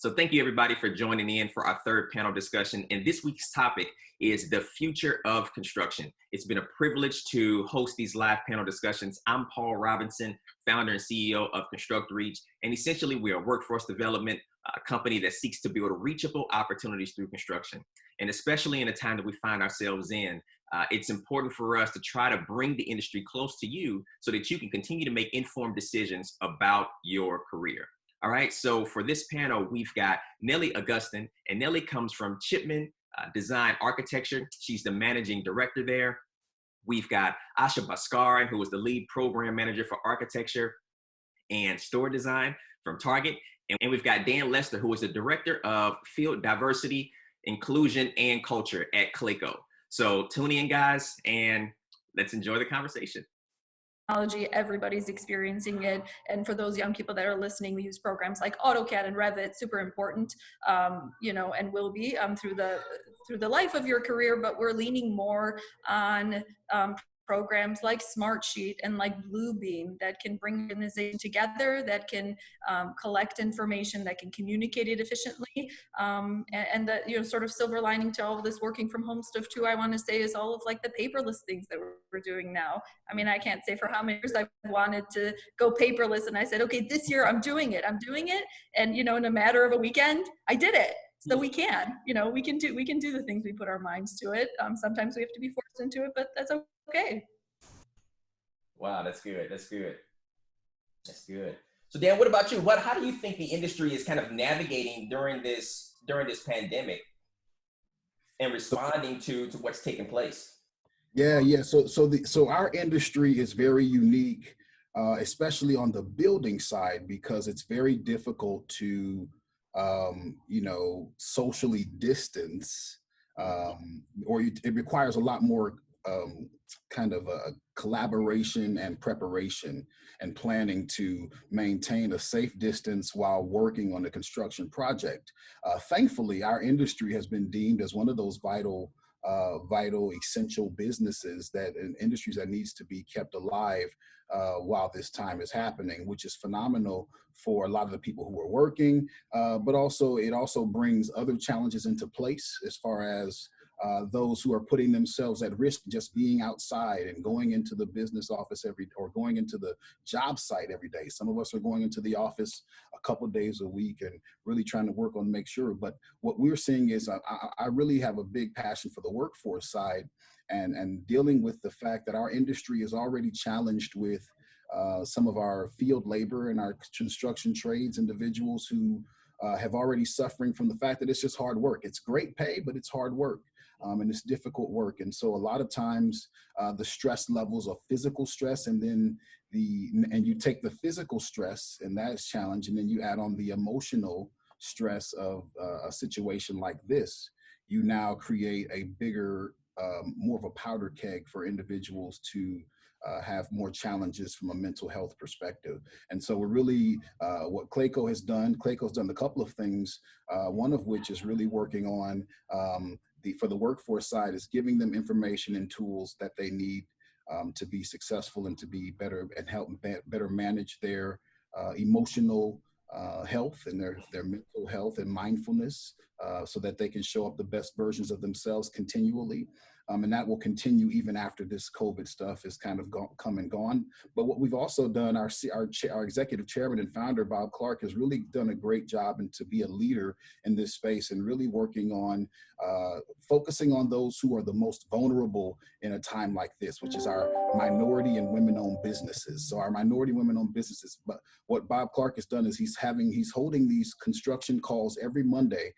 So thank you everybody for joining in for our third panel discussion. And this week's topic is the future of construction. It's been a privilege to host these live panel discussions. I'm Paul Robinson, founder and CEO of Construct Reach. And essentially we are a workforce development company that seeks to build reachable opportunities through construction. And especially in the time that we find ourselves in, it's important for us to try to bring the industry close to you so that you can continue to make informed decisions about your career. All right, so for this panel, we've got Nellie Augustin, and Nellie comes from Chipman Design Architecture. She's the managing director there. We've got Asha Bhaskaran, who is the lead program manager for architecture and store design from Target. And we've got Dan Lester, who is the director of field diversity, inclusion, and culture at Clayco. So tune in, guys, and let's enjoy the conversation. Everybody's experiencing it, and for those young people that are listening, we use programs like AutoCAD and Revit, super important, and will be through the life of your career. But we're leaning more on programs like Smartsheet and like Bluebeam that can bring organization together, that can collect information, that can communicate it efficiently. And the sort of silver lining to all of this working from home stuff too, I want to say, is all of like the paperless things that we're doing now. I mean, I can't say for how many years I've wanted to go paperless, and I said, okay, this year I'm doing it. And in a matter of a weekend, I did it. So we can do the things we put our minds to it. Sometimes we have to be forced into it, but that's okay. Wow, that's good. That's good. That's good. So Dan, what about you? How do you think the industry is kind of navigating during this pandemic and responding to what's taking place? Yeah. So our industry is very unique, especially on the building side, because it's very difficult to socially distance, it requires a lot more kind of a collaboration and preparation and planning to maintain a safe distance while working on a construction project. Thankfully, our industry has been deemed as one of those vital, essential businesses industries that needs to be kept alive while this time is happening, which is phenomenal for a lot of the people who are working, but also it also brings other challenges into place as far as those who are putting themselves at risk just being outside and going into the business office or going into the job site every day. Some of us are going into the office a couple of days a week and really trying to work on make sure. But what we're seeing is I really have a big passion for the workforce side and dealing with the fact that our industry is already challenged with some of our field labor and our construction trades individuals who have already suffering from the fact that it's just hard work. It's great pay, but it's hard work. And it's difficult work. And so a lot of times the stress levels of physical stress and you take the physical stress and that's challenge, and then you add on the emotional stress of a situation like this, you now create a bigger, more of a powder keg for individuals to have more challenges from a mental health perspective. And so we're really, what Clayco's done a couple of things, one of which is really working on for the workforce side is giving them information and tools that they need to be successful and to be better and help better manage their emotional health and their mental health and mindfulness so that they can show up the best versions of themselves continually. And that will continue even after this COVID stuff is kind of come and gone. But what we've also done, our executive chairman and founder, Bob Clark, has really done a great job and to be a leader in this space and really working on focusing on those who are the most vulnerable in a time like this, which is our minority and women-owned businesses. So our minority women-owned businesses. But what Bob Clark has done is he's holding these construction calls every Monday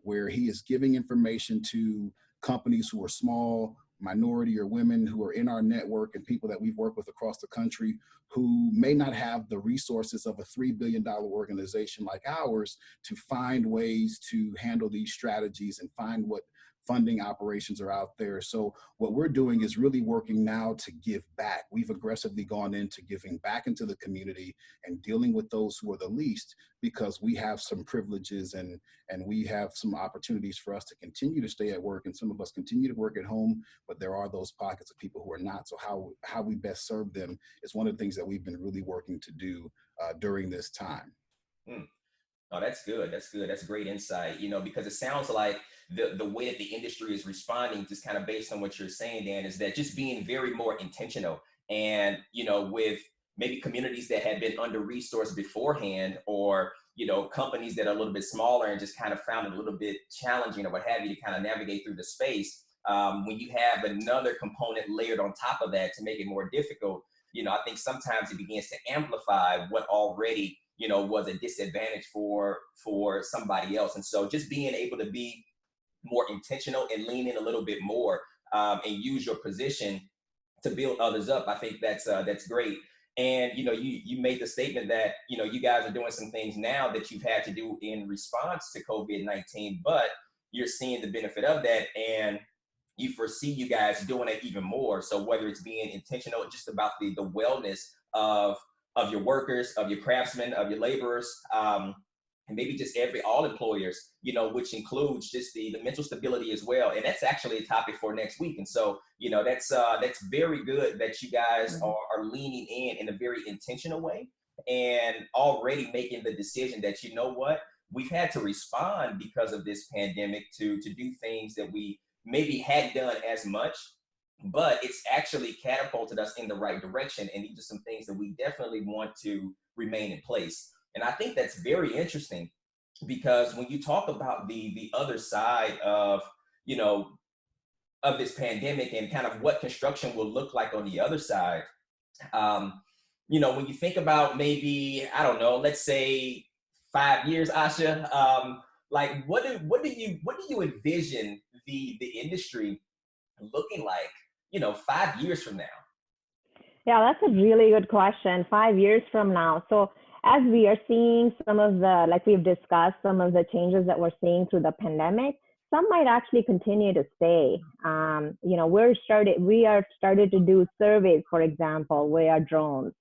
where he is giving information to companies who are small, minority or women who are in our network and people that we've worked with across the country who may not have the resources of a $3 billion organization like ours to find ways to handle these strategies and find what funding operations are out there. So what we're doing is really working now to give back. We've aggressively gone into giving back into the community and dealing with those who are the least because we have some privileges and we have some opportunities for us to continue to stay at work, and some of us continue to work at home, but there are those pockets of people who are not. So how we best serve them is one of the things that we've been really working to do during this time. Oh, that's good. That's good. That's great insight, because it sounds like the way that the industry is responding, just kind of based on what you're saying, Dan, is that just being very more intentional. And, with maybe communities that had been under resourced beforehand, or, companies that are a little bit smaller and just kind of found it a little bit challenging or what have you to kind of navigate through the space. When you have another component layered on top of that to make it more difficult, I think sometimes it begins to amplify what already was a disadvantage for somebody else. And so just being able to be more intentional and lean in a little bit more, and use your position to build others up, I think that's great. And you made the statement that you guys are doing some things now that you've had to do in response to COVID-19, but you're seeing the benefit of that, and you foresee you guys doing it even more. So whether it's being intentional just about the wellness of your workers, of your craftsmen, of your laborers, and maybe just all employers, which includes just the mental stability as well. And that's actually a topic for next week. And so, that's very good that you guys are leaning in a very intentional way, and already making the decision that, what, we've had to respond because of this pandemic to do things that we maybe hadn't done as much, but it's actually catapulted us in the right direction. And these are some things that we definitely want to remain in place. And I think that's very interesting, because when you talk about the other side you know, of this pandemic and kind of what construction will look like on the other side, when you think about maybe, I don't know, let's say 5 years, Asha, like what do you envision the industry looking like, 5 years from now? Yeah, that's a really good question. 5 years from now. So as we are seeing some of the, like we've discussed, some of the changes that we're seeing through the pandemic, some might actually continue to stay. We are started to do surveys, for example, with our drones.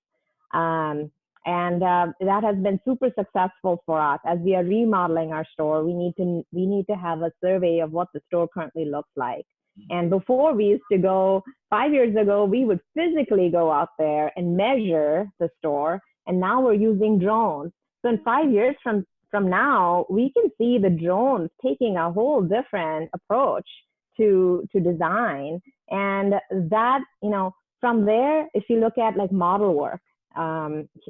And that has been super successful for us. As we are remodeling our store, we need to have a survey of what the store currently looks like. And before, we used to go, 5 years ago, we would physically go out there and measure the store. And now we're using drones. So in 5 years from now, we can see the drones taking a whole different approach to design. And that, from there, if you look at like model work,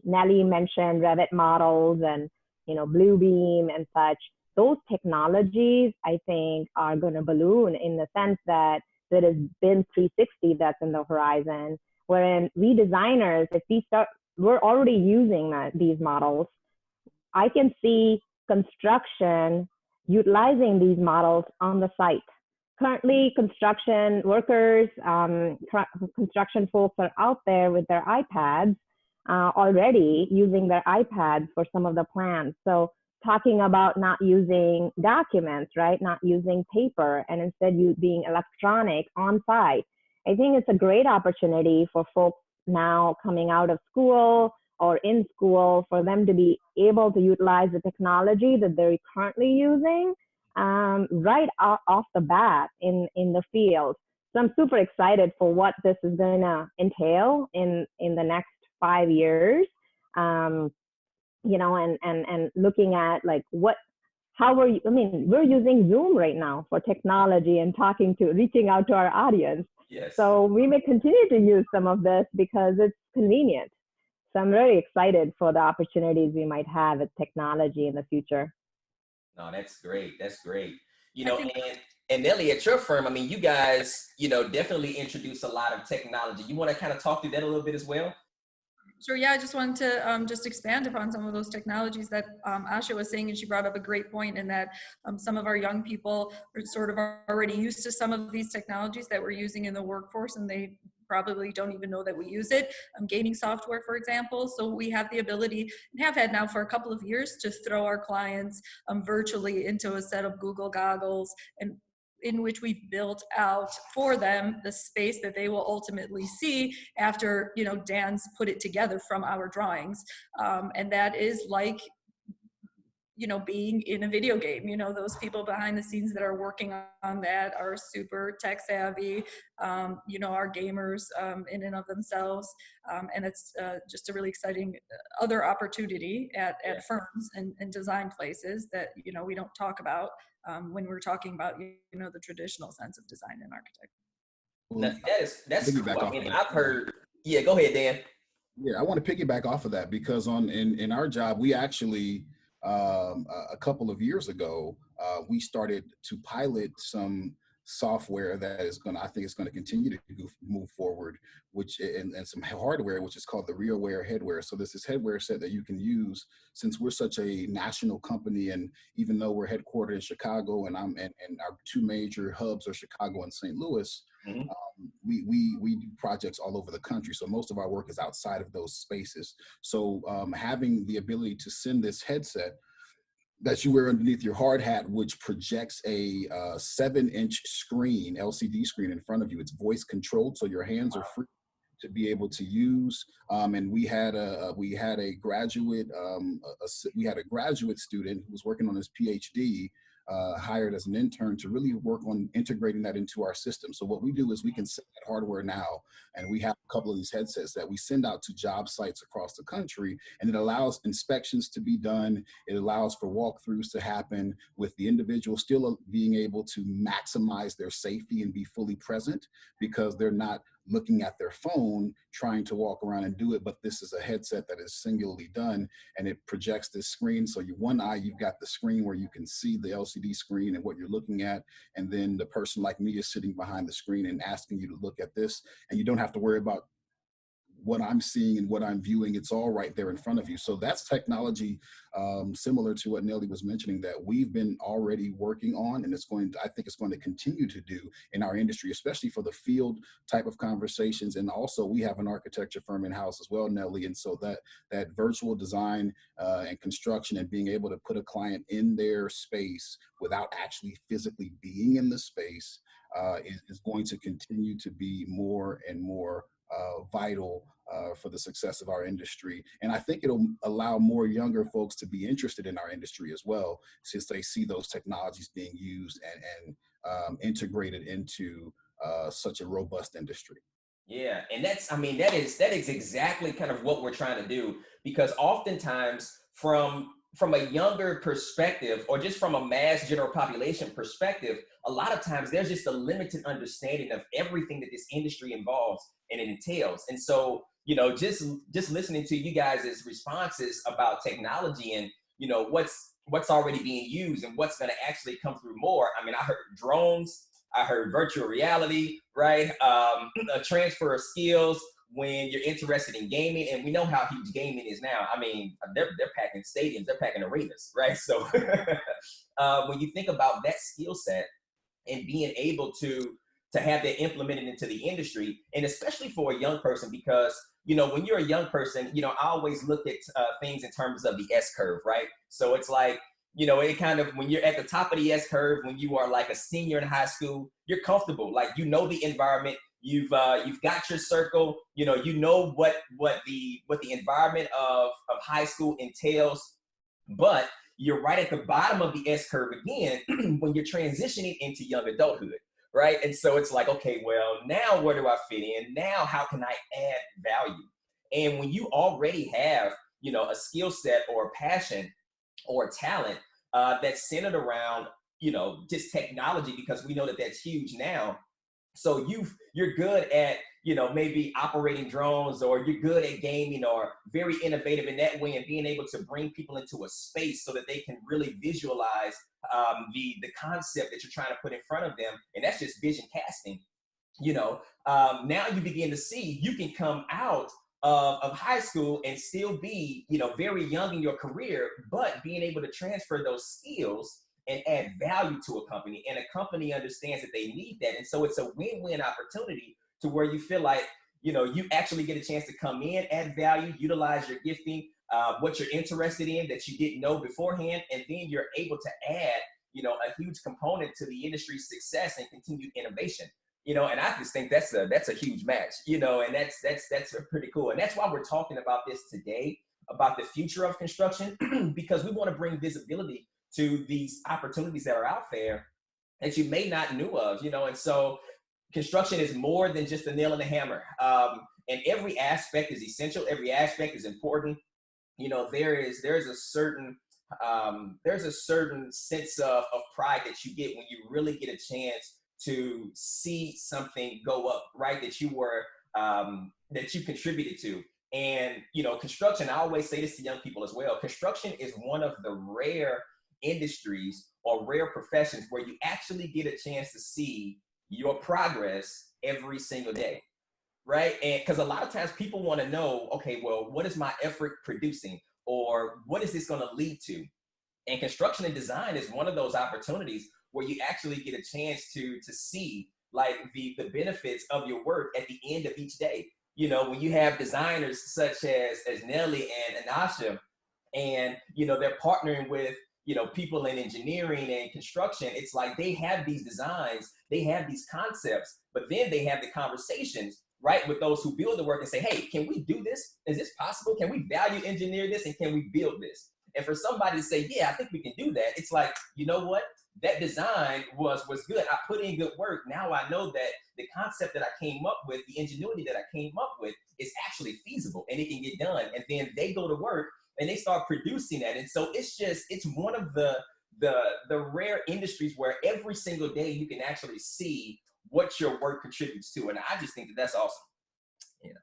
Nelly mentioned Revit models and, Bluebeam and such. Those technologies, I think, are going to balloon in the sense that there is BIM 360 that's in the horizon, wherein we designers, we're already using these models. I can see construction utilizing these models on the site. Currently, construction workers, construction folks are out there with their iPads already using their iPads for some of the plans. So talking about not using documents, right? Not using paper, and instead being electronic on site. I think it's a great opportunity for folks now coming out of school or in school for them to be able to utilize the technology that they're currently using right off the bat in the field. So I'm super excited for what this is going to entail in the next 5 years. And looking at like we're using Zoom right now for technology and reaching out to our audience. Yes. So we may continue to use some of this because it's convenient. So I'm really excited for the opportunities we might have with technology in the future. No, that's great. That's great. And Nelly, at your firm, you guys, definitely introduce a lot of technology. You want to kind of talk through that a little bit as well? Sure. Yeah, I just wanted to just expand upon some of those technologies that Asha was saying, and she brought up a great point in that some of our young people are sort of already used to some of these technologies that we're using in the workforce, and they probably don't even know that we use it. Gaining software, for example. So we have the ability, and have had now for a couple of years, to throw our clients virtually into a set of Google goggles, and in which we've built out for them the space that they will ultimately see after, Dan's put it together from our drawings. And that is like, being in a video game. Those people behind the scenes that are working on that are super tech savvy, are gamers in and of themselves. And it's just a really exciting other opportunity at firms and design places that, we don't talk about when we're talking about, the traditional sense of design and architecture. Well, That's piggyback cool. I off mean, of I've that. heard. Yeah, go ahead, Dan. Yeah, I want to piggyback off of that because in our job, we actually a couple of years ago, we started to pilot some software that is going to, I think it's going to continue to move forward, which and some hardware, which is called the Realwear Headwear. So this is headwear set that you can use since we're such a national company, and even though we're headquartered in Chicago, and our two major hubs are Chicago and St. Louis. Mm-hmm. We do projects all over the country, so most of our work is outside of those spaces. So having the ability to send this headset that you wear underneath your hard hat, which projects a 7-inch screen, LCD screen in front of you. It's voice controlled, so your hands are free to be able to use. And we had a graduate student who was working on his PhD, hired as an intern to really work on integrating that into our system. So what we do is we can send that hardware now, and we have a couple of these headsets that we send out to job sites across the country, and it allows inspections to be done. It allows for walkthroughs to happen with the individual still being able to maximize their safety and be fully present, because they're not looking at their phone trying to walk around and do it, but this is a headset that is singularly done, and it projects this screen. So one eye, you've got the screen where you can see the LCD screen and what you're looking at, and then the person like me is sitting behind the screen and asking you to look at this, and you don't have to worry about what I'm seeing and what I'm viewing. It's all right there in front of you. So that's technology similar to what Nelly was mentioning that we've been already working on, and I think it's going to continue to do in our industry, especially for the field type of conversations. And also we have an architecture firm in-house as well, Nelly. And so that virtual design and construction and being able to put a client in their space without actually physically being in the space is going to continue to be more and more vital for the success of our industry. And I think it'll allow more younger folks to be interested in our industry as well, since they see those technologies being used and integrated into such a robust industry. Yeah, and that is exactly kind of what we're trying to do, because oftentimes from a younger perspective, or just from a mass general population perspective, a lot of times there's just a limited understanding of everything that this industry involves and it entails. And so, just listening to you guys' responses about technology and, what's already being used and what's going to actually come through more. I mean, I heard drones, I heard virtual reality, right? A transfer of skills when you're interested in gaming, and we know how huge gaming is now. I mean, they're packing stadiums, they're packing arenas, right? So when you think about that skill set and being able to have that implemented into the industry, and especially for a young person, because when you're a young person, I always look at things in terms of the S curve, right? So it's like, it kind of, when you're at the top of the S curve, when you are like a senior in high school, you're comfortable, like the environment. You've got your circle, what the environment of high school entails, but you're right at the bottom of the S curve again when you're transitioning into young adulthood, right? And so it's like, okay, well, now where do I fit in? Now how can I add value? And when you already have, a skill set or a passion or a talent that's centered around, just technology, because we know that that's huge now. So you're good at, maybe operating drones, or you're good at gaming, or very innovative in that way, and being able to bring people into a space so that they can really visualize the concept that you're trying to put in front of them. And that's just vision casting. Now you begin to see you can come out of high school and still be, very young in your career, but being able to transfer those skills and add value to a company, and a company understands that they need that. And so it's a win-win opportunity to where you feel like, you actually get a chance to come in, add value, utilize your gifting, what you're interested in that you didn't know beforehand, and then you're able to add, a huge component to the industry's success and continued innovation. And I just think that's a huge match, and that's pretty cool. And that's why we're talking about this today, about the future of construction because we want to bring visibility to these opportunities that are out there that you may not knew of, you know. And so construction is more than just a nail and a hammer. And every aspect is essential. Every aspect is important. You know, there's a certain sense of pride that you get when you really get a chance to see something go up, right? That you contributed to. And, you know, construction, I always say this to young people as well. Construction is one of the rare industries or rare professions where you actually get a chance to see your progress every single day, right? And because a lot of times people want to know, okay, well, what is my effort producing, or what is this going to lead to? And construction and design is one of those opportunities where you actually get a chance to see like the benefits of your work at the end of each day. You know, when you have designers such as Nelly and Anasha, and, you know, they're partnering with, you know, people in engineering and construction, it's like they have these designs, they have these concepts, but then they have the conversations, right, with those who build the work and say, hey, can we do this? Is this possible? Can we value engineer this? And can we build this? And for somebody to say, yeah, I think we can do that, it's like, you know what? That design was good. I put in good work. Now I know that the concept that I came up with, the ingenuity that I came up with is actually feasible and it can get done. And then they go to work and they start producing that. And so it's one of the rare industries where every single day you can actually see what your work contributes to. And I just think that that's awesome. Yeah.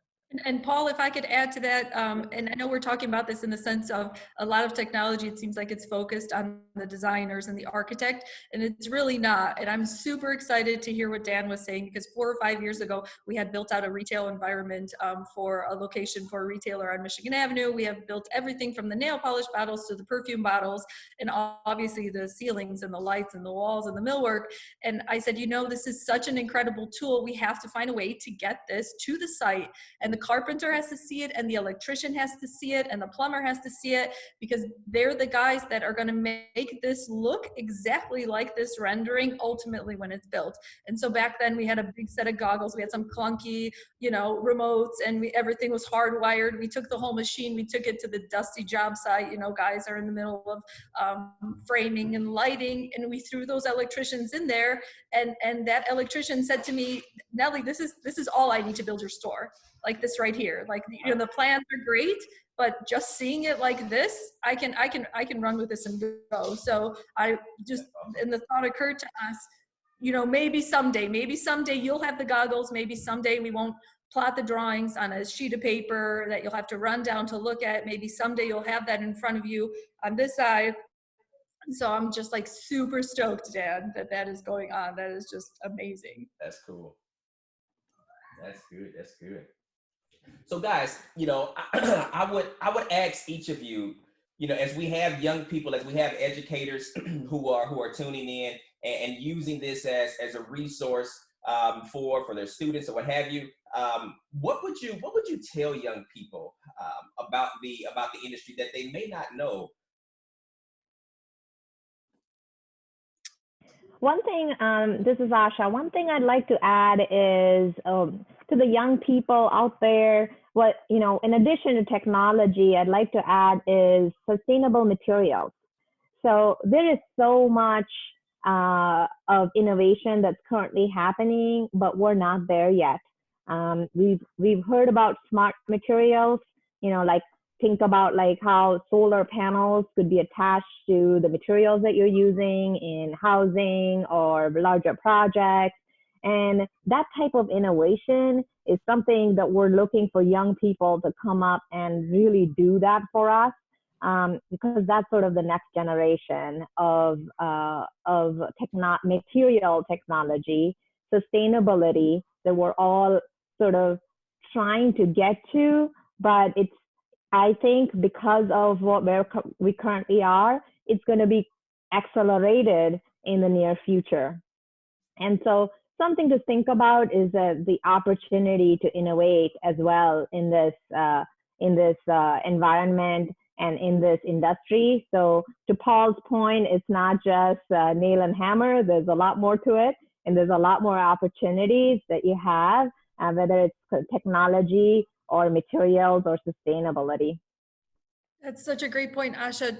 And Paul, if I could add to that, and I know we're talking about this in the sense of a lot of technology, it seems like it's focused on the designers and the architect, and it's really not. And I'm super excited to hear what Dan was saying, because 4 or 5 years ago, we had built out a retail environment for a location for a retailer on Michigan Avenue. We have built everything from the nail polish bottles to the perfume bottles, and obviously the ceilings and the lights and the walls and the millwork. And I said, you know, this is such an incredible tool. We have to find a way to get this to the site, and the carpenter has to see it, and the electrician has to see it, and the plumber has to see it, because they're the guys that are going to make this look exactly like this rendering ultimately when it's built. And so back then we had a big set of goggles, we had some clunky, you know, remotes, and everything was hardwired. We took the whole machine, we took it to the dusty job site, you know, guys are in the middle of framing and lighting, and we threw those electricians in there, and that electrician said to me, Nelly, this is all I need to build your store. Like this right here. Like, you know, the plans are great, but just seeing it like this, I can run with this and go. So I just, and the thought occurred to us, you know, maybe someday you'll have the goggles, maybe someday we won't plot the drawings on a sheet of paper that you'll have to run down to look at. Maybe someday you'll have that in front of you on this side. So I'm just like super stoked, Dan, that is going on. That is just amazing. That's cool. That's good. That's good. So guys, you know, I would ask each of you, you know, as we have young people, as we have educators who are tuning in and using this as a resource for their students or what have you, what would you tell young people about the industry that they may not know? One thing, this is Asha. One thing I'd like to add is to the young people out there, what, you know, in addition to technology, I'd like to add is sustainable materials. So there is so much of innovation that's currently happening, but we're not there yet. We've heard about smart materials, you know, like think about like how solar panels could be attached to the materials that you're using in housing or larger projects. And that type of innovation is something that we're looking for young people to come up and really do that for us, because that's sort of the next generation of material technology, sustainability that we're all sort of trying to get to, but it's, I think because of what we currently are, it's going to be accelerated in the near future. And so something to think about is the opportunity to innovate as well in this environment and in this industry. So to Paul's point, it's not just nail and hammer. There's a lot more to it, and there's a lot more opportunities that you have, whether it's technology or materials or sustainability. That's such a great point, Asha.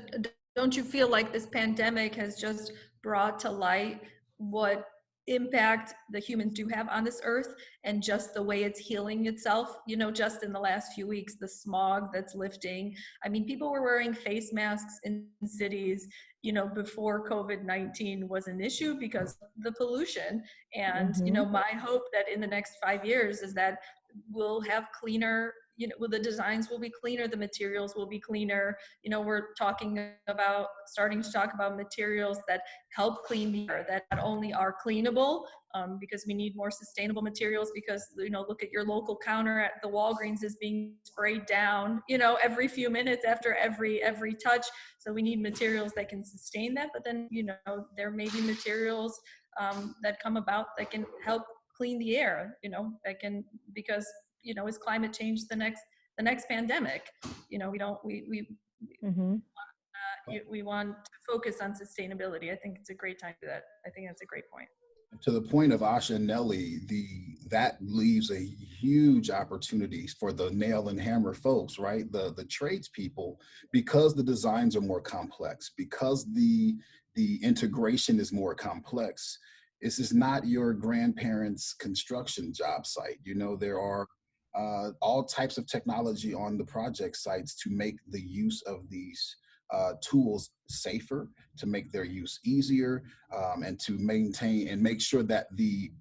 Don't you feel like this pandemic has just brought to light what impact the humans do have on this earth and just the way it's healing itself? You know, just in the last few weeks, the smog that's lifting. I mean, people were wearing face masks in cities, you know, before COVID-19 was an issue because of the pollution. And, you know, my hope that in the next 5 years is that we'll have cleaner, you know, well, the designs will be cleaner, the materials will be cleaner. You know, we're starting to talk about materials that help clean the air, that not only are cleanable, because we need more sustainable materials, because, you know, look at your local counter at the Walgreens is being sprayed down, you know, every few minutes after every touch. So we need materials that can sustain that, but then, you know, there may be materials that come about that can help clean the air, you know, that can, because, you know, is climate change the next pandemic? You know, we want to focus on sustainability. I think it's a great time for that. I think that's a great point. To the point of Asha and Nelly, that leaves a huge opportunity for the nail and hammer folks, right? The tradespeople, because the designs are more complex, because the integration is more complex. This is not your grandparents' construction job site. You know, there are all types of technology on the project sites to make the use of these tools safer, to make their use easier, and to maintain and make sure that the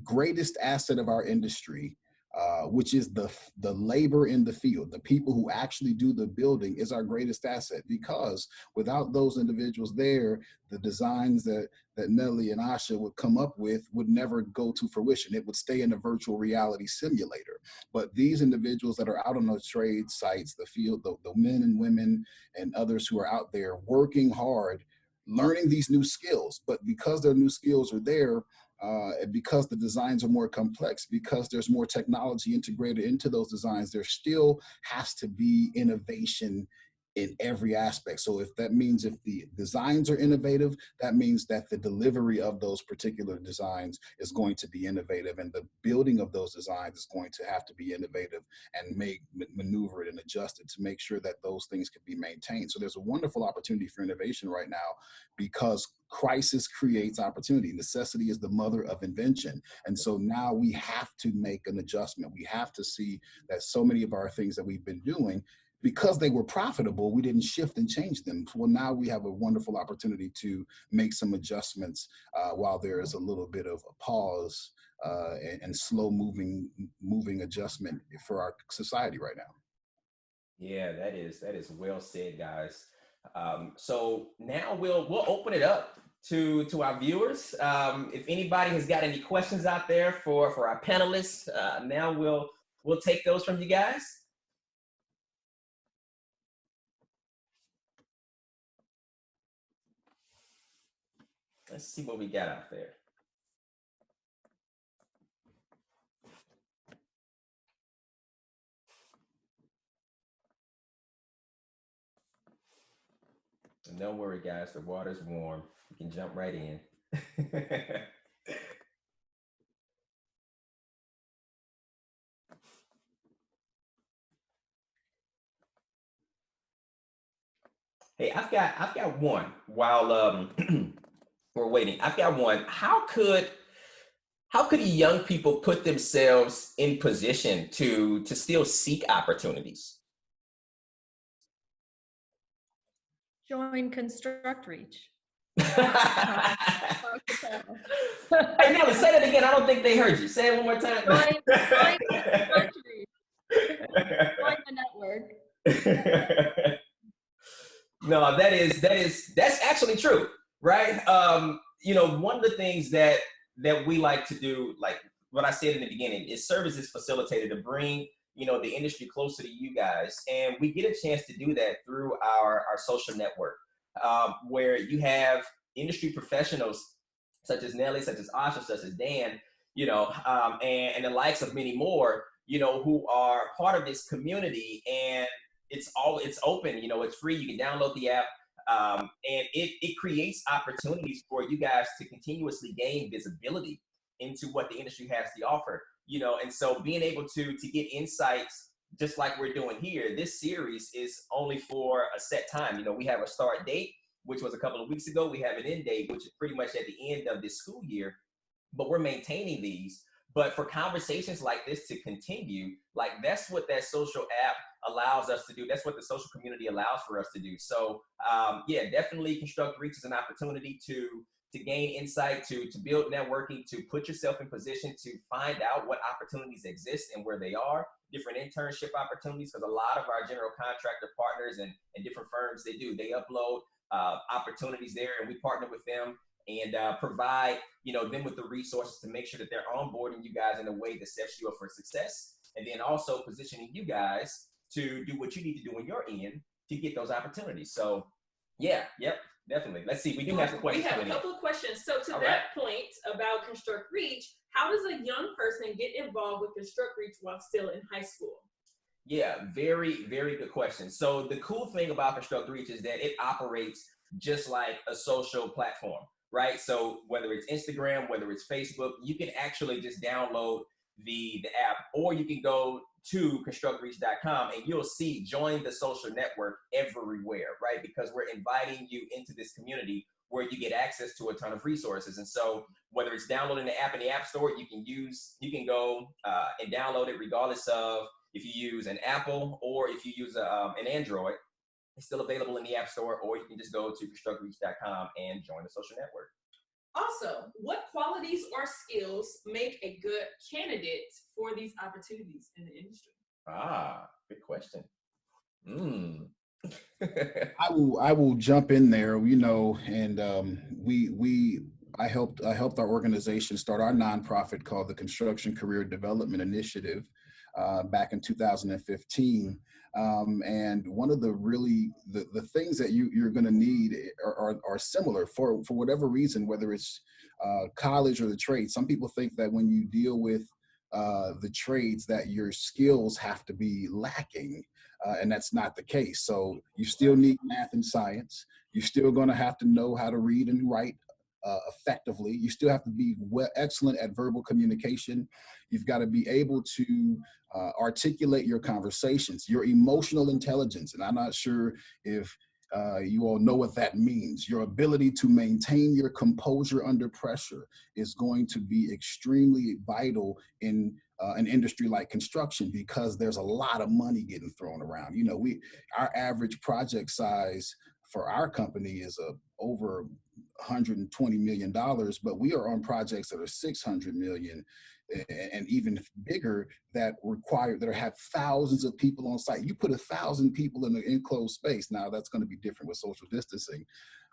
greatest asset of our industry, which is the labor in the field, the people who actually do the building, is our greatest asset. Because without those individuals there, the designs that Nelly and Asha would come up with would never go to fruition. It would stay in a virtual reality simulator. But these individuals that are out on the trade sites, the field, the men and women and others who are out there working hard, learning these new skills, but because their new skills are there, because the designs are more complex, because there's more technology integrated into those designs, there still has to be innovation in every aspect. So if that means if the designs are innovative, that means that the delivery of those particular designs is going to be innovative, and the building of those designs is going to have to be innovative and maneuvered and adjusted to make sure that those things can be maintained. So there's a wonderful opportunity for innovation right now, because crisis creates opportunity. Necessity is the mother of invention. And so now we have to make an adjustment. We have to see that so many of our things that we've been doing, because they were profitable, we didn't shift and change them. Well, now we have a wonderful opportunity to make some adjustments while there is a little bit of a pause and slow moving adjustment for our society right now. Yeah, that is well said, guys. So now we'll open it up to our viewers. If anybody has got any questions out there for our panelists, now we'll take those from you guys. Let's see what we got out there. And don't worry, guys, the water's warm. You can jump right in. Hey, I've got one while we're waiting. I've got one. How could young people put themselves in position to still seek opportunities? Join Construct Reach. Hey, Nelly, say that again. I don't think they heard you. Say it one more time. Join Construct Reach. Join the network. No, that's actually true, right? You know, one of the things that we like to do, like what I said in the beginning, is serve as this facilitator to bring, you know, the industry closer to you guys. And we get a chance to do that through our social network, where you have industry professionals such as Nelly, such as Asha, such as Dan, you know, and the likes of many more, you know, who are part of this community. And it's open, you know, it's free. You can download the app, and it creates opportunities for you guys to continuously gain visibility into what the industry has to offer, you know. And so being able to get insights just like we're doing here, this series is only for a set time. You know, we have a start date, which was a couple of weeks ago. We have an end date, which is pretty much at the end of this school year, but we're maintaining these. But for conversations like this to continue, like that's what that social app allows us to do. That's what the social community allows for us to do. So yeah, definitely Construct Reach is an opportunity to gain insight, to build networking, to put yourself in position to find out what opportunities exist and where they are, different internship opportunities, because a lot of our general contractor partners and different firms, they upload opportunities there, and we partner with them and provide, you know, them with the resources to make sure that they're onboarding you guys in a way that sets you up for success, and then also positioning you guys to do what you need to do on your end to get those opportunities. So yeah, yep, definitely. Let's see, we do have some questions. We have a couple of questions. So to that point about Construct Reach, how does a young person get involved with Construct Reach while still in high school? Yeah, very, very good question. So the cool thing about Construct Reach is that it operates just like a social platform, right? So whether it's Instagram, whether it's Facebook, you can actually just download the app, or you can go to constructreach.com and you'll see join the social network everywhere, right? Because we're inviting you into this community where you get access to a ton of resources. And so whether it's downloading the app in the App Store, you can go and download it regardless of if you use an Apple or if you use an Android. It's still available in the App Store, or you can just go to constructreach.com and join the social network. Also, what qualities or skills make a good candidate for these opportunities in the industry? Ah, good question. I will jump in there, you know, and I helped our organization start our nonprofit called the Construction Career Development Initiative back in 2015. And one of the things that you're going to need are similar for whatever reason, whether it's college or the trade. Some people think that when you deal with the trades that your skills have to be lacking, and that's not the case. So you still need math and science. You're still going to have to know how to read and write effectively. You still have to be excellent at verbal communication. You've got to be able to articulate your conversations, your emotional intelligence. And I'm not sure if you all know what that means. Your ability to maintain your composure under pressure is going to be extremely vital in an industry like construction, because there's a lot of money getting thrown around. You know, our average project size for our company is over $120 million, but we are on projects that are $600 million and even bigger that have thousands of people on site. You put 1,000 people in an enclosed space. Now that's going to be different with social distancing,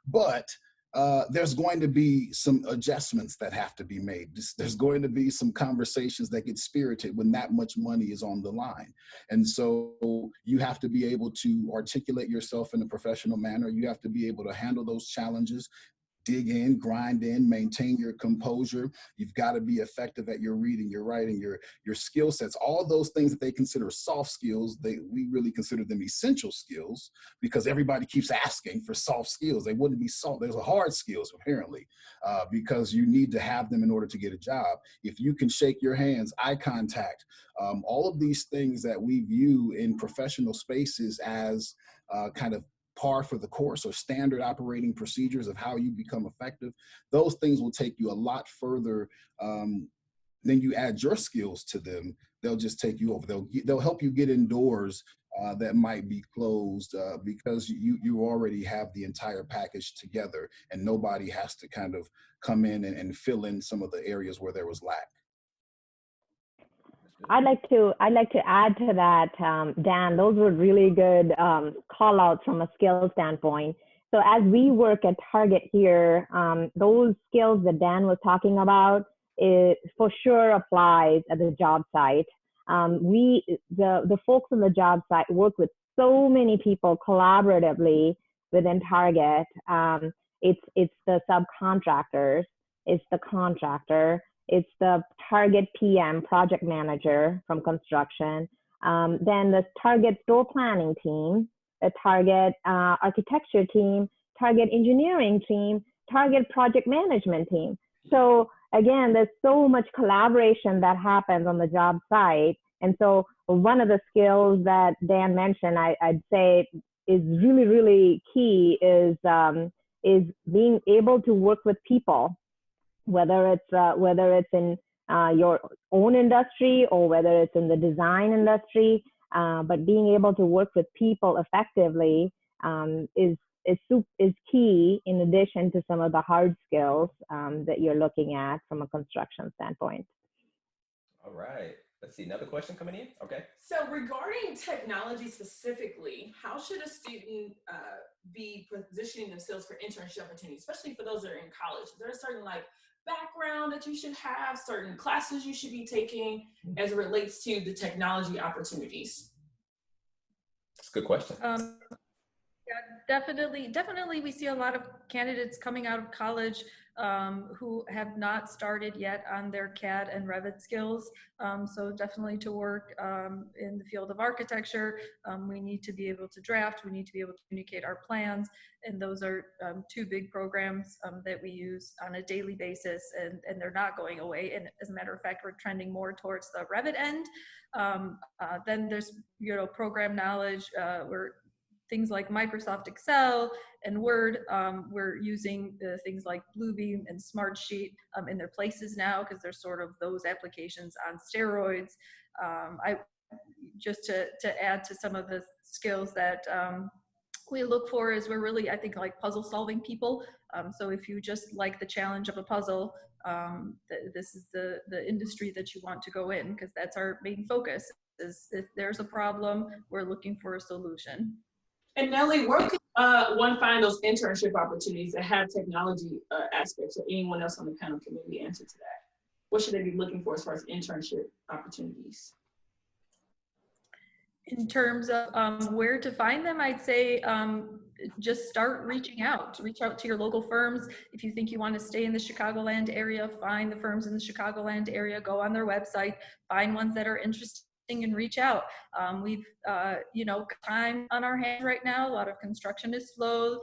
but there's going to be some adjustments that have to be made. There's going to be some conversations that get spirited when that much money is on the line. And so you have to be able to articulate yourself in a professional manner. You have to be able to handle those challenges, dig in, grind in, maintain your composure. You've got to be effective at your reading, your writing, your skill sets. All those things that they consider soft skills, we really consider them essential skills, because everybody keeps asking for soft skills. They wouldn't be soft. There's a hard skills, apparently, because you need to have them in order to get a job. If you can shake your hands, eye contact, all of these things that we view in professional spaces as kind of par for the course or standard operating procedures of how you become effective, those things will take you a lot further. Then you add your skills to them, they'll just take you over. They'll help you get indoors that might be closed because you already have the entire package together, and nobody has to kind of come in and fill in some of the areas where there was lack. I'd like to add to that, Dan. Those were really good call outs from a skill standpoint. So as we work at Target here, those skills that Dan was talking about, it for sure applies at the job site. The folks on the job site work with so many people collaboratively within Target. It's the subcontractors, it's the contractor, it's the Target PM, project manager from construction, then the Target store planning team, the Target architecture team, Target engineering team, Target project management team. So again, there's so much collaboration that happens on the job site And so one of the skills that Dan mentioned, I'd say is really, really key is being able to work with people, whether it's in your own industry or whether it's in the design industry, but being able to work with people effectively is key, in addition to some of the hard skills that you're looking at from a construction standpoint. All right. Let's see, another question coming in. Okay. So regarding technology specifically, how should a student be positioning themselves for internship opportunities, especially for those that are in college? Is there a certain background that you should have, certain classes you should be taking as it relates to the technology opportunities? That's a good question. Yeah, definitely we see a lot of candidates coming out of college who have not started yet on their CAD and Revit skills. So definitely to work in the field of architecture, we need to be able to draft, we need to be able to communicate our plans, and those are two big programs that we use on a daily basis, and they're not going away. And as a matter of fact, we're trending more towards the Revit end. Then there's, program knowledge, we're things like Microsoft Excel and Word. We're using things like Bluebeam and Smartsheet in their places now, because they're sort of those applications on steroids. Just to add to some of the skills that we look for is we're really, I think, like puzzle solving people. So if you just like the challenge of a puzzle, this is the industry that you want to go in, because that's our main focus. Is if there's a problem, we're looking for a solution. And Nellie, where can one find those internship opportunities that have technology aspects, or anyone else on the panel can maybe answer to that? What should they be looking for as far as internship opportunities? In terms of where to find them, I'd say just start reaching out. Reach out to your local firms. If you think you want to stay in the Chicagoland area, find the firms in the Chicagoland area, go on their website, find ones that are interested, and reach out. We've time on our hands right now. A lot of construction is slow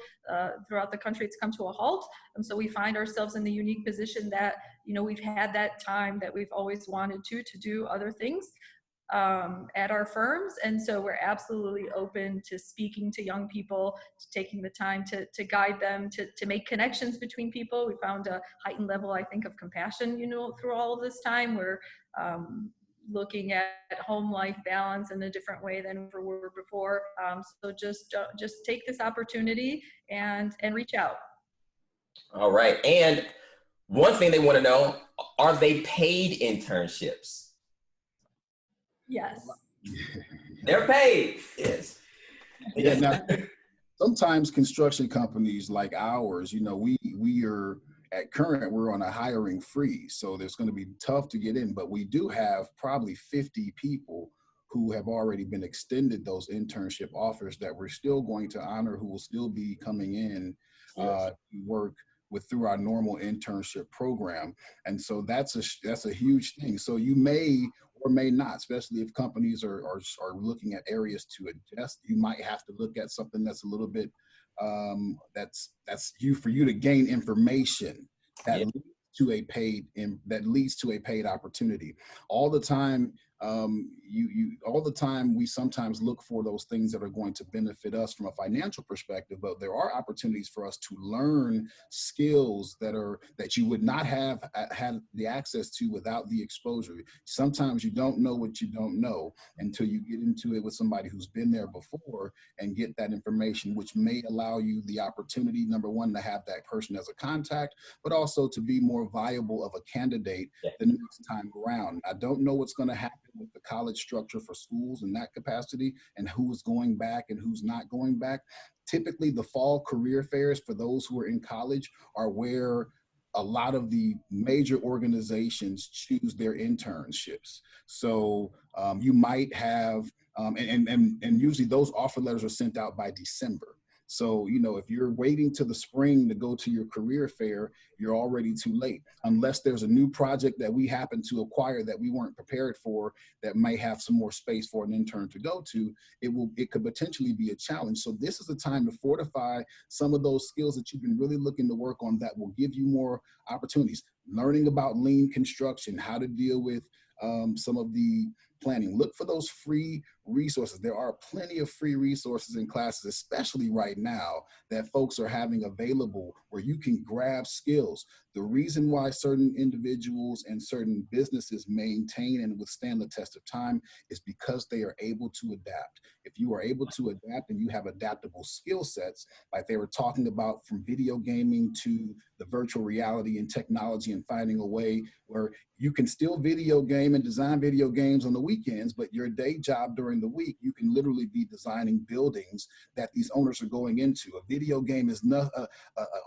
throughout the country. It's come to a halt, and so we find ourselves in the unique position that we've had that time that we've always wanted to do other things at our firms. And so we're absolutely open to speaking to young people, to taking the time to guide them, to make connections between people. We found a heightened level, I think, of compassion through all of this time. We're looking at home life balance in a different way than we were before. So just take this opportunity and reach out. All right. And one thing they want to know, are they paid internships? Yes. They're paid. Yes. Yeah. Now, sometimes construction companies like ours, we are at current, we're on a hiring freeze, so there's going to be tough to get in, but we do have probably 50 people who have already been extended those internship offers that we're still going to honor, who will still be coming in to work through our normal internship program. And so that's a huge thing. So you may or may not, especially if companies are looking at areas to adjust, you might have to look at something that's a little bit that's for you to gain information that leads to a paid opportunity. All the time, we sometimes look for those things that are going to benefit us from a financial perspective, but there are opportunities for us to learn skills that you would not have had the access to without the exposure. Sometimes you don't know what you don't know until you get into it with somebody who's been there before and get that information, which may allow you the opportunity, number one, to have that person as a contact, but also to be more viable of a candidate the next time around. I don't know what's going to happen with the college structure for schools in that capacity, and who is going back and who's not going back. Typically, the fall career fairs for those who are in college are where a lot of the major organizations choose their internships. So you might have, and usually those offer letters are sent out by December. So, if you're waiting to the spring to go to your career fair, you're already too late. Unless there's a new project that we happen to acquire that we weren't prepared for, that may have some more space for an intern to go to, it could potentially be a challenge. So this is the time to fortify some of those skills that you've been really looking to work on that will give you more opportunities. Learning about lean construction, how to deal with some of the planning. Look for those free resources. There are plenty of free resources in classes, especially right now, that folks are having available where you can grab skills. The reason why certain individuals and certain businesses maintain and withstand the test of time is because they are able to adapt. If you are able to adapt and you have adaptable skill sets, like they were talking about, from video gaming to the virtual reality and technology, and finding a way where you can still video game and design video games on the weekends, but your day job during the week, you can literally be designing buildings that these owners are going into. A video game is not,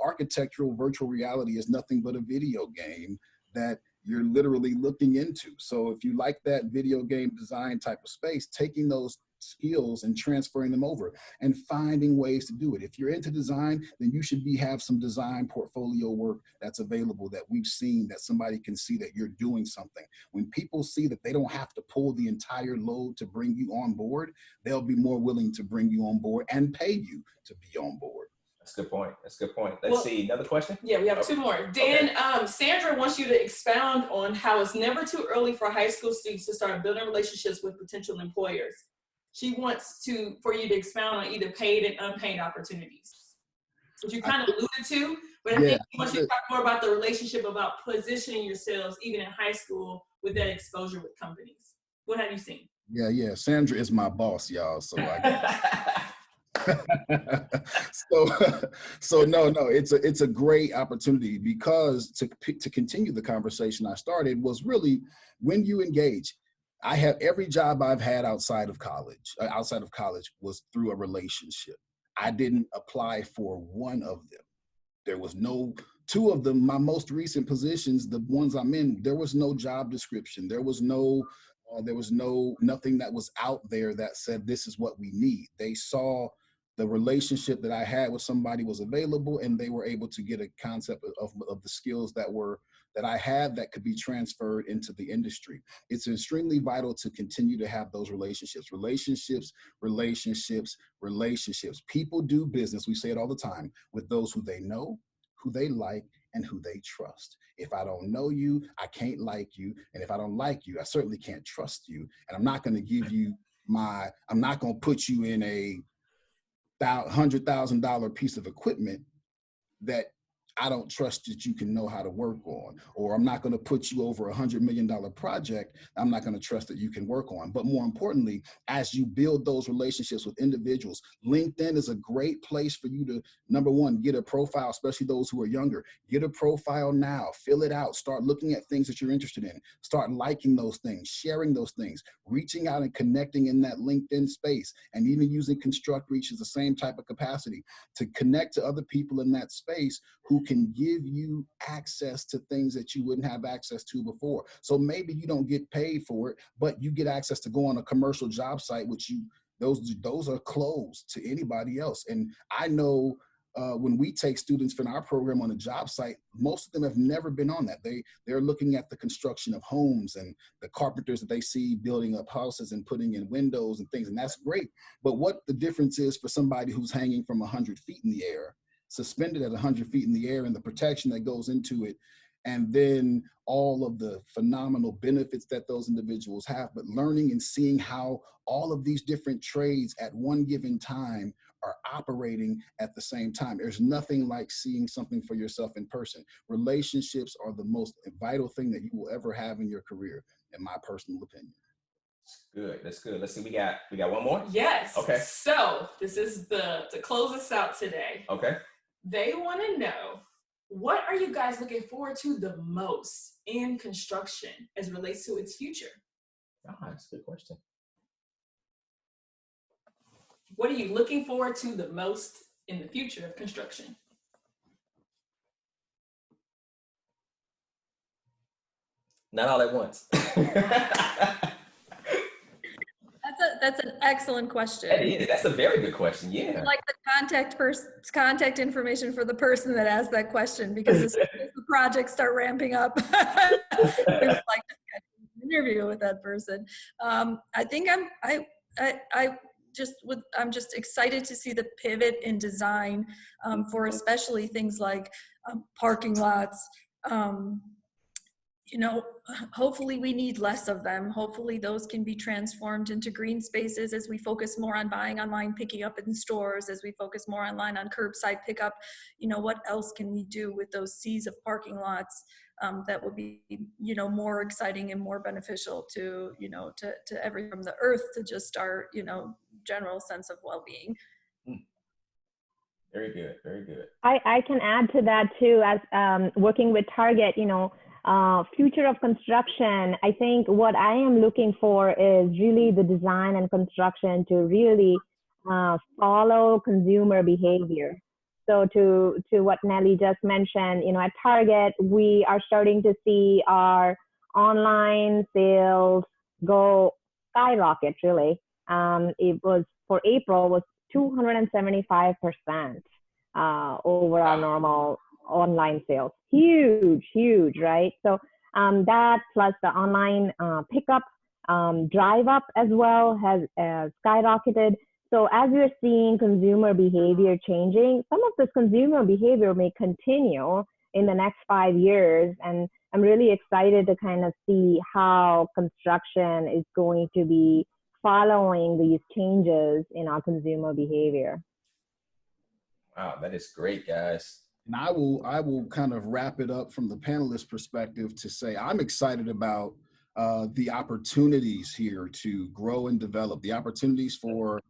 architectural virtual reality is nothing but a video game that you're literally looking into. So if you like that video game design type of space, taking those skills and transferring them over and finding ways to do it. If you're into design, then you should have some design portfolio work that's available that we've seen, that somebody can see that you're doing something. When people see that they don't have to pull the entire load to bring you on board, they'll be more willing to bring you on board and pay you to be on board. That's a good point. That's a good point. Let's see, another question? Yeah, we have two more. Dan, okay. Sandra wants you to expound on how it's never too early for high school students to start building relationships with potential employers. She wants for you to expound on either paid and unpaid opportunities, which you kind of alluded to, but I think she wants you to talk more about the relationship, about positioning yourselves even in high school with that exposure with companies. What have you seen? Yeah. Sandra is my boss, y'all. So so no, it's a great opportunity, because to continue the conversation I started was really when you engage. I have every job I've had outside of college was through a relationship. I didn't apply for one of them. There was no, two of them, my most recent positions, the ones I'm in, there was no job description. There was nothing that was out there that said, this is what we need. They saw the relationship that I had with somebody was available, and they were able to get a concept of the skills that I had that could be transferred into the industry. It's extremely vital to continue to have those relationships. People do business, we say it all the time, with those who they know, who they like, and who they trust. If I don't know you, I can't like you. And if I don't like you, I certainly can't trust you. And I'm not going to give you I'm not going to put you in a $100,000 piece of equipment that I don't trust that you can know how to work on. Or I'm not going to put you over $100 million project I'm not going to trust that you can work on. But more importantly, as you build those relationships with individuals, LinkedIn is a great place for you to, number one, get a profile, especially those who are younger. Get a profile now, fill it out, start looking at things that you're interested in, start liking those things, sharing those things, reaching out and connecting in that LinkedIn space, and even using Construct Reach as the same type of capacity to connect to other people in that space who can give you access to things that you wouldn't have access to before. So maybe you don't get paid for it, but you get access to go on a commercial job site, which those are closed to anybody else. And I know when we take students from our program on a job site, most of them have never been on that. They're looking at the construction of homes and the carpenters that they see building up houses and putting in windows and things, and that's great. But what the difference is for somebody who's hanging from 100 feet in the air, suspended at 100 feet in the air, and the protection that goes into it, and then all of the phenomenal benefits that those individuals have, but learning and seeing how all of these different trades at one given time are operating at the same time. There's nothing like seeing something for yourself in person. Relationships are the most vital thing that you will ever have in your career, in my personal opinion. Good. That's good. Let's see. We got one more. Yes. Okay. So this is to close us out today. Okay. They want to know, what are you guys looking forward to the most in construction as it relates to its future? Oh, that's a good question. What are you looking forward to the most in the future of construction? Not all at once. That's an excellent question. That is. That's a very good question. Yeah. I'd like the contact information for the person that asked that question, because as soon as the projects start ramping up, we would like to get an interview with that person. I think I'm just excited to see the pivot in design for especially things like parking lots, you know, hopefully we need less of them. Hopefully those can be transformed into green spaces as we focus more on buying online, picking up in stores, as we focus more online on curbside pickup. You know, what else can we do with those seas of parking lots that would be, you know, more exciting and more beneficial to, you know, to every from the earth to just our, you know, general sense of well-being. Very good, very good. I can add to that too, as working with Target, you know, future of construction. I think what I am looking for is really the design and construction to really follow consumer behavior. So to what Nelly just mentioned, you know, at Target, we are starting to see our online sales go skyrocket, really. It was for April was 275% over our normal online sales. Huge, huge, right? So that plus the online pickup, drive up as well has skyrocketed. So as we're seeing consumer behavior changing, some of this consumer behavior may continue in the next 5 years. And I'm really excited to kind of see how construction is going to be following these changes in our consumer behavior. Wow, that is great, guys. And I will kind of wrap it up from the panelist perspective to say I'm excited about the opportunities here to grow and develop, the opportunities for,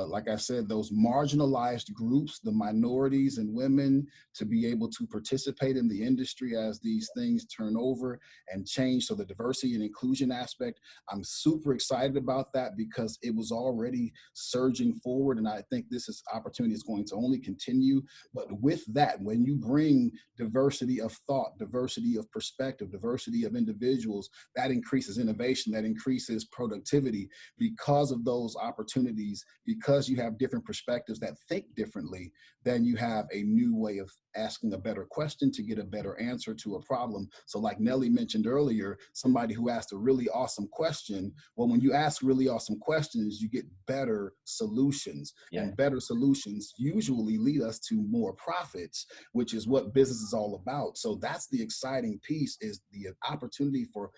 like I said, those marginalized groups, the minorities and women, to be able to participate in the industry as these things turn over and change. So the diversity and inclusion aspect, I'm super excited about that because it was already surging forward. And I think this opportunity is going to only continue. But with that, when you bring diversity of thought, diversity of perspective, diversity of individuals, that increases innovation, that increases productivity. Because of those opportunities, because you have different perspectives that think differently, then you have a new way of asking a better question to get a better answer to a problem. So like Nelly mentioned earlier, somebody who asked a really awesome question, well, when you ask really awesome questions, you get better solutions. Yeah. And better solutions usually lead us to more profits, which is what business is all about. So that's the exciting piece, is the opportunity for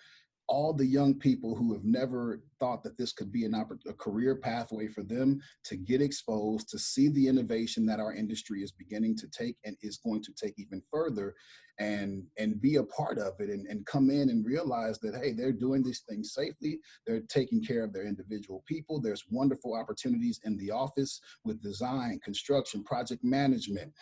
all the young people who have never thought that this could be a career pathway for them to get exposed, to see the innovation that our industry is beginning to take and is going to take even further, and be a part of it, and come in and realize that, hey, they're doing these things safely. They're taking care of their individual people. There's wonderful opportunities in the office with design, construction, project management,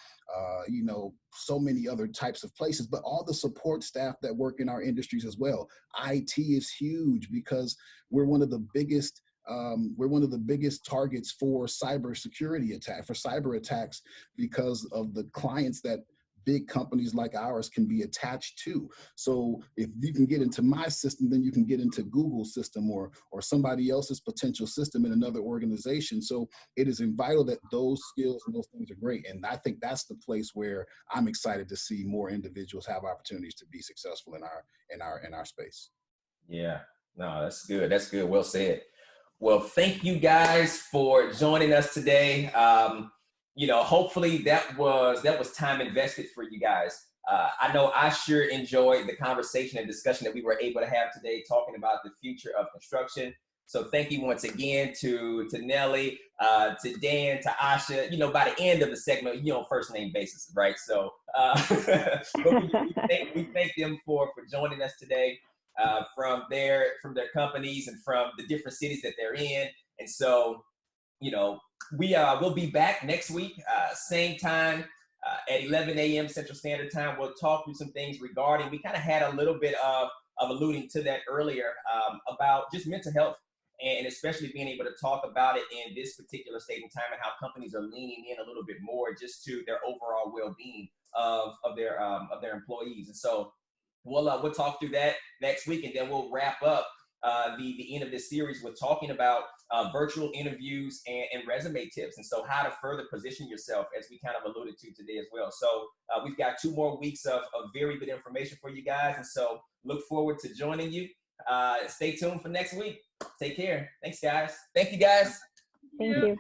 you know, so many other types of places, but all the support staff that work in our industries as well. IT is huge because we're one of the biggest targets for cyber attacks because of the clients that big companies like ours can be attached to. So if you can get into my system, then you can get into Google's system or somebody else's potential system in another organization. So it is vital that those skills and those things are great. And I think that's the place where I'm excited to see more individuals have opportunities to be successful in our space. Yeah, no, that's good. That's good. Well said. Well, thank you guys for joining us today. You know, hopefully that was time invested for you guys. I know I sure enjoyed the conversation and discussion that we were able to have today, talking about the future of construction. So thank you once again to Nelly, to Dan, to Asha. You know, by the end of the segment, you on first name basis, right? So we thank them for joining us today, from their companies and from the different cities that they're in. And so, you know, we'll be back next week, same time, at 11 a.m. Central Standard Time. We'll talk through some things regarding, we kind of had a little bit of alluding to that earlier, about just mental health, and especially being able to talk about it in this particular state and time, and how companies are leaning in a little bit more just to their overall well-being of their employees. And so we'll talk through that next week, and then we'll wrap up the end of this series with talking about virtual interviews and resume tips, and so how to further position yourself, as we kind of alluded to today as well. So we've got 2 more weeks of very good information for you guys, and so look forward to joining you. Stay tuned for next week. Take care. Thanks, guys. Thank you, guys. Thank you.